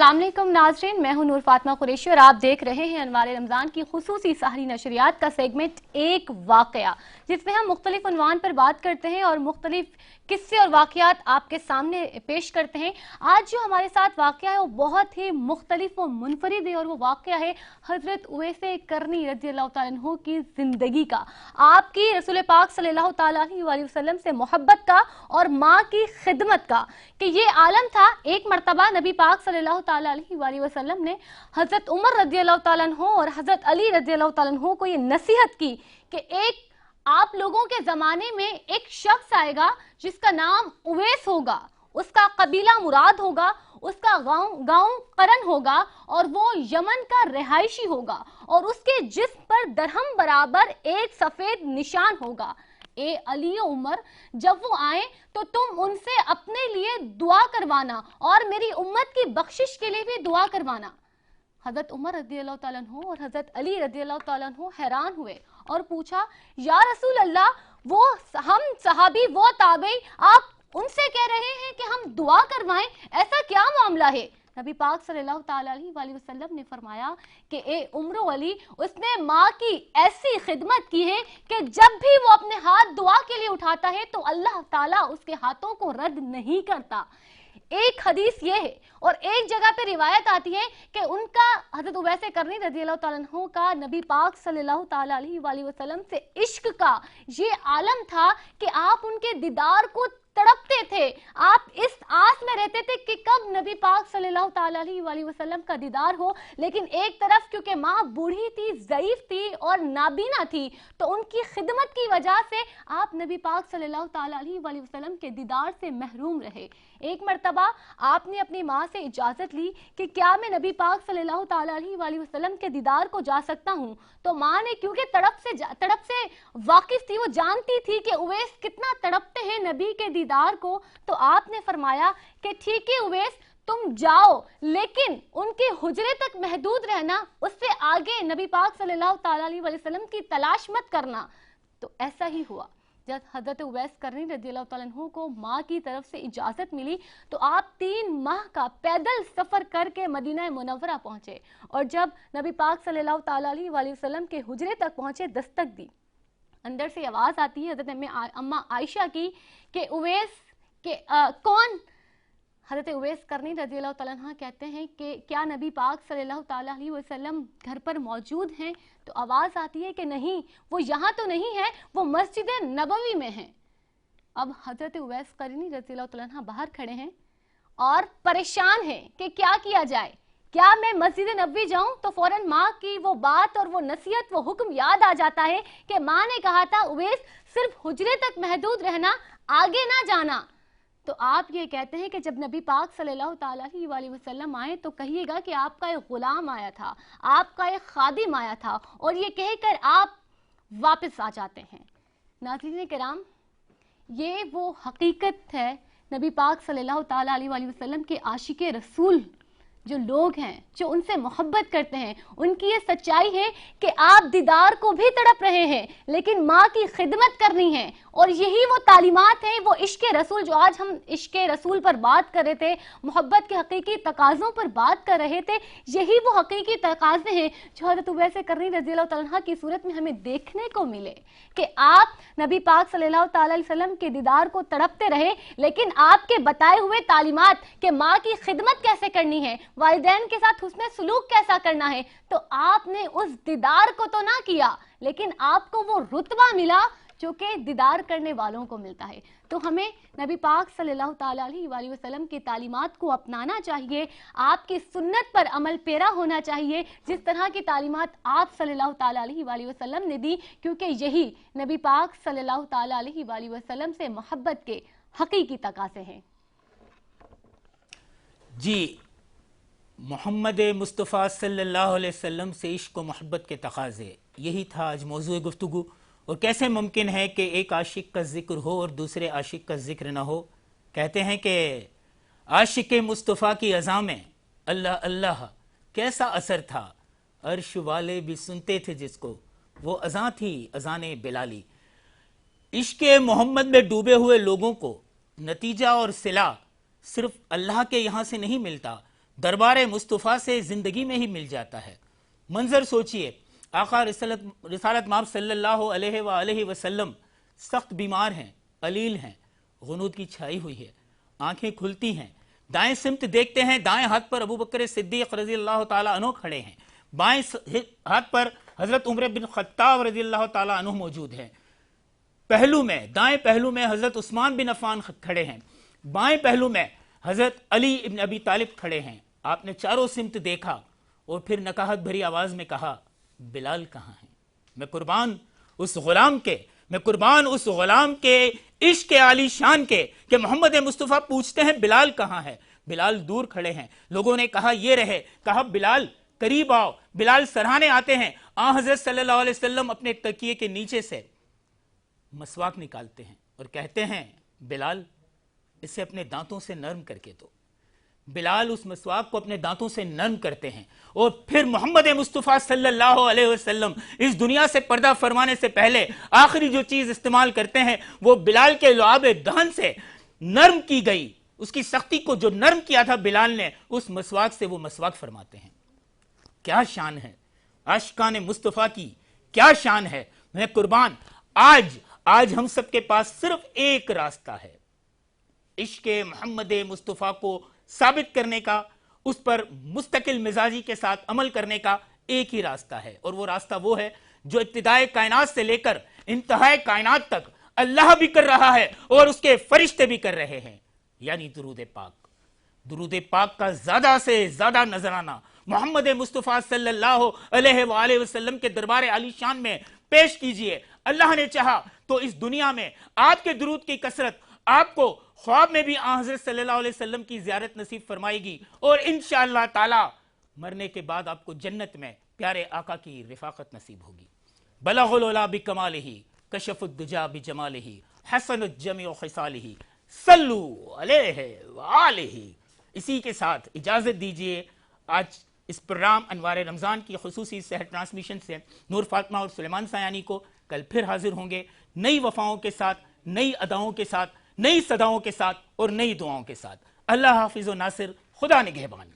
अस्सलाम वालेकुम नाज़रीन, मैं हूं नूर फातिमा कुरैशी और आप देख रहे हैं अनवारे रमज़ान की खुसूसी सहरी नशरियात का सेगमेंट एक वाक़या, जिसमें हम मुख्तलिफ उन्वान पर बात करते हैं और मुख्तलिफ किस्से और वाक़यात आपके सामने पेश करते हैं। आज जो हमारे साथ वाक़या है वो बहुत ही मुख्तलिफ व मुनफरिद है और वो वाक़या है हज़रत उवैसे करनी रज़ियल्लाहु ताला अन्हु की ज़िंदगी का, आपकी रसूल पाक सल्लल्लाहु ताला अलैहि वसल्लम से मोहब्बत का और माँ की खिदमत का। कि ये आलम था, एक मरतबा नबी पाक सल्लल्लाहु ताला अलैहि वसल्लम ने हज़रत उमर रज़ियल्लाहु ताला अन्हु और हज़रत अली रज़ियल्लाहु ताला अन्हु को ये नसीहत की कि एक आप लोगों के ज़माने में एक शख्स आएगा जिसका नाम उवैस होगा, उसका कबीला मुराद होगा, उसका गांव करन होगा और वो यमन का रिहायशी होगा और उसके जिस्म पर दरहम बराबर एक सफेद निशान होगा। ए अली उमर, जब वो आए तो तुम उनसे अपने लिए दुआ करवाना और मेरी उम्मत की बख्शिश के लिए भी दुआ करवाना। हज़रत उमर रज़ियल्लाहु ताला अन्हु और हज़रत अली रज़ियल्लाहु ताला अन्हु हैरान हुए और पूछा, या रसूल अल्लाह, वो हम सहाबी वो ताबई, आप उनसे कह रहे हैं कि हम दुआ करवाएं, ऐसा क्या मामला है? नबी पाक सल्लल्लाहु ताला अलैहि वसल्लम ने फरमाया कि ए उमर अली, उसने माँ की ऐसी खिदमत की है कि जब भी वो अपने हाथ दुआ के लिए उठाता है तो अल्लाह ताला उसके हाथों को रद्द नहीं करता। एक हदीस ये है और एक जगह पे रिवायत आती है कि उनका हज़रत उवैसे करनी रज़ियल्लाहु ताला अन्हु का नबी पाक सल्लल्लाहु ताला अलैहि वसल्लम से इश्क का ये आलम था कि आप उनके दीदार को तड़पते थे। आप इस आस में रहते थे कि कब नबी पाक सल्लल्लाहु ताला अलैहि वसल्लम का दीदार हो, लेकिन एक तरफ क्योंकि माँ बूढ़ी थी, ज़ईफ थी और नाबीना थी, तो उनकी खिदमत की वजह से आप नबी पाक सल्लल्लाहु ताला अलैहि वसल्लम के दीदार से महरूम रहे। एक मरतबा आपने अपनी माँ से इजाज़त ली कि क्या मैं नबी पाक सल्लल्लाहु ताला अलैहि वसल्लम के दीदार को जा सकता हूँ? तो माँ ने, क्योंकि तड़प से वाकिफ थी, वो जानती थी कि उवैस कितना तड़पते हैं नबी के दीदार को, तो आपने फरमाया कि ठीक है उवैस, तुम जाओ, लेकिन उनके हुजरे तक महदूद रहना, उससे आगे नबी पाक सल्लल्लाहु ताला अलैहि वसल्लम की तलाश मत करना। तो ऐसा ही हुआ। जब हज़रत उवैस करनी रज़ियल्लाहु ताला अन्हु को माँ की तरफ से इजाज़त मिली तो आप 3 माह का पैदल सफ़र करके मदीना मुनव्वरा पहुँचे और जब नबी पाक सल्लल्लाहु ताला अलैहि वसल्लम के हुजरे तक पहुँचे, दस्तक दी। अंदर से आवाज़ आती है हज़रत अम्मा आयशा की कि उवैस के कौन? हज़रत उवैस करनी रज़ियल्लाहु ताला अन्हा कहते हैं कि क्या नबी पाक सल्लल्लाहु ताला अलैहि वसल्लम घर पर मौजूद हैं? तो आवाज़ आती है कि नहीं, वो यहाँ तो नहीं है, वो मस्जिद नबवी में है। अब हज़रत उवैस करनी रज़ियल्लाहु ताला अन्हा बाहर खड़े हैं और परेशान हैं कि क्या किया जाए, क्या मैं मस्जिद नबवी जाऊं? तो फौरन माँ की वो बात और वो नसीहत, वो हुक्म याद आ जाता है कि माँ ने कहा था उवैस सिर्फ हुजरे तक महदूद रहना, आगे ना जाना। तो आप ये कहते हैं कि जब नबी पाक सल्लल्लाहु ताला अलैहि वसल्लम आए तो कहिएगा कि आपका एक गुलाम आया था, आपका एक खादिम आया था, और ये कहकर आप वापस आ जाते हैं। नाज़रीन किराम, ये वो हकीकत है नबी पाक सल्लल्लाहु ताला अलैहि वसल्लम के आशिक रसूल जो लोग हैं, जो उनसे मोहब्बत करते हैं, उनकी ये सच्चाई है कि आप दीदार को भी तड़प रहे हैं लेकिन माँ की खिदमत करनी है। और यही वो तालीमात हैं, वो इश्क रसूल, जो आज हम इश्क रसूल पर बात कर रहे थे, मोहब्बत के हकीकी तकाज़ों पर बात कर रहे थे, यही वो हकीकी तकाज़े हैं जो हज़रत उवैस करनी रज़ियल्लाहु ताला अन्हा की सूरत में हमें देखने को मिले कि आप नबी पाक सल्लल्लाहु ताला अलैहि वसल्लम के दीदार को तड़पते रहे, लेकिन आपके बताए हुए तालीमात कि माँ की खिदमत कैसे करनी है, वालिदैन के साथ हुस्न सलूक कैसा करना है, तो आपने उस दीदार को तो ना किया, लेकिन आपको वो रुतबा मिला जो कि दीदार करने वालों को मिलता है। तो हमें नबी पाक सल्लल्लाहु ताला अलैहि वसल्लम की तालीमात को अपनाना चाहिए, आपकी सुन्नत पर अमल पेरा होना चाहिए, जिस तरह की तालीमात आप सल्लल्लाहु ताला अलैहि वसल्लम ने दी, क्योंकि यही नबी पाक सल्लल्लाहु ताला अलैहि वसल्लम से मोहब्बत के हकीकी तकाज़े हैं। जी, मोहम्मद मुस्तफ़ा सल्लल्लाहु अलैहि वसल्लम से इश्क व मोहब्बत के तकाज़े, यही था आज मौज़ूए गुफ्तगू। और कैसे मुमकिन है कि एक आशिक का जिक्र हो और दूसरे आशिक का जिक्र ना हो? कहते हैं कि आशिक मुस्तफ़ा की अज़ा में अल्लाह अल्लाह कैसा असर था, अर्श वाले भी सुनते थे जिसको, वो अज़ा थी अज़ाने बिलाली। इश्क मोहम्मद में डूबे हुए लोगों को नतीजा और सिला सिर्फ अल्लाह के यहाँ से नहीं मिलता, دربار مصطفیٰ سے زندگی میں ہی مل جاتا ہے۔ منظر سوچئے، آقا رسالت مآب صلی اللہ علیہ وآلہ وسلم سخت بیمار ہیں، علیل ہیں، غنود کی چھائی ہوئی ہے، آنکھیں کھلتی ہیں، دائیں سمت دیکھتے ہیں، دائیں ہاتھ پر ابو بکر صدیق رضی اللہ تعالیٰ عنہ کھڑے ہیں، بائیں ہاتھ پر حضرت عمر بن خطاب رضی اللہ تعالیٰ عنہ موجود ہیں، پہلو میں دائیں پہلو میں حضرت عثمان بن عفان کھڑے ہیں، بائیں پہلو میں حضرت علی ابن ابی طالب کھڑے ہیں۔ آپ نے چاروں سمت دیکھا اور پھر نکاہت بھری آواز میں کہا، بلال کہاں ہیں؟ میں قربان اس غلام کے عشق عالی شان کے کہ محمد مصطفیٰ پوچھتے ہیں بلال کہاں ہے؟ بلال دور کھڑے ہیں، لوگوں نے کہا یہ رہے، کہا بلال قریب آؤ، بلال سرہانے آتے ہیں، حضرت صلی اللہ علیہ وسلم اپنے تکیے کے نیچے سے مسواک نکالتے ہیں اور کہتے ہیں بلال اسے اپنے دانتوں سے نرم کر کے دو۔ بلال اس مسواک کو اپنے دانتوں سے نرم کرتے ہیں اور پھر محمد مصطفیٰ صلی اللہ علیہ وسلم اس دنیا سے پردہ فرمانے سے پہلے آخری جو چیز استعمال کرتے ہیں وہ بلال کے لعاب دہن سے نرم کی گئی، اس کی سختی کو جو نرم کیا تھا بلال نے، اس مسواک سے وہ مسواک فرماتے ہیں۔ کیا شان ہے عاشقان مصطفیٰ کی، کیا شان ہے۔ میں قربان آج ہم سب کے پاس صرف ایک راستہ ہے، عشق محمد مصطفیٰ کو ثابت کرنے کا، اس پر مستقل مزاجی کے ساتھ عمل کرنے کا ایک ہی راستہ ہے، اور وہ راستہ وہ ہے جو ابتدائے کائنات سے لے کر انتہائے کائنات تک اللہ بھی کر رہا ہے اور اس کے فرشتے بھی کر رہے ہیں، یعنی درود پاک۔ درود پاک کا زیادہ سے زیادہ نذرانہ محمد مصطفیٰ صلی اللہ علیہ وآلہ وسلم کے دربار عالی شان میں پیش کیجئے۔ اللہ نے چاہا تو اس دنیا میں آپ کے درود کی کثرت آپ کو خواب میں بھی حضرت صلی اللہ علیہ وسلم کی زیارت نصیب فرمائے گی، اور انشاءاللہ تعالی مرنے کے بعد آپ کو جنت میں پیارے آقا کی رفاقت نصیب ہوگی۔ بلغ العلا بکمالہ، کشف الدجا بجمالہ، حسن الجمیع خصالہ، صلو علیہ وآلہ۔ اسی کے ساتھ اجازت دیجئے، آج اس پروگرام انوار رمضان کی خصوصی سحر ٹرانسمیشن سے نور فاطمہ اور سلیمان سایانی کو کل پھر حاضر ہوں گے، نئی وفاؤں کے ساتھ، نئی اداؤں کے ساتھ، نئی صداؤں کے ساتھ اور نئی دعاؤں کے ساتھ۔ اللہ حافظ و ناصر، خدا نگہبان۔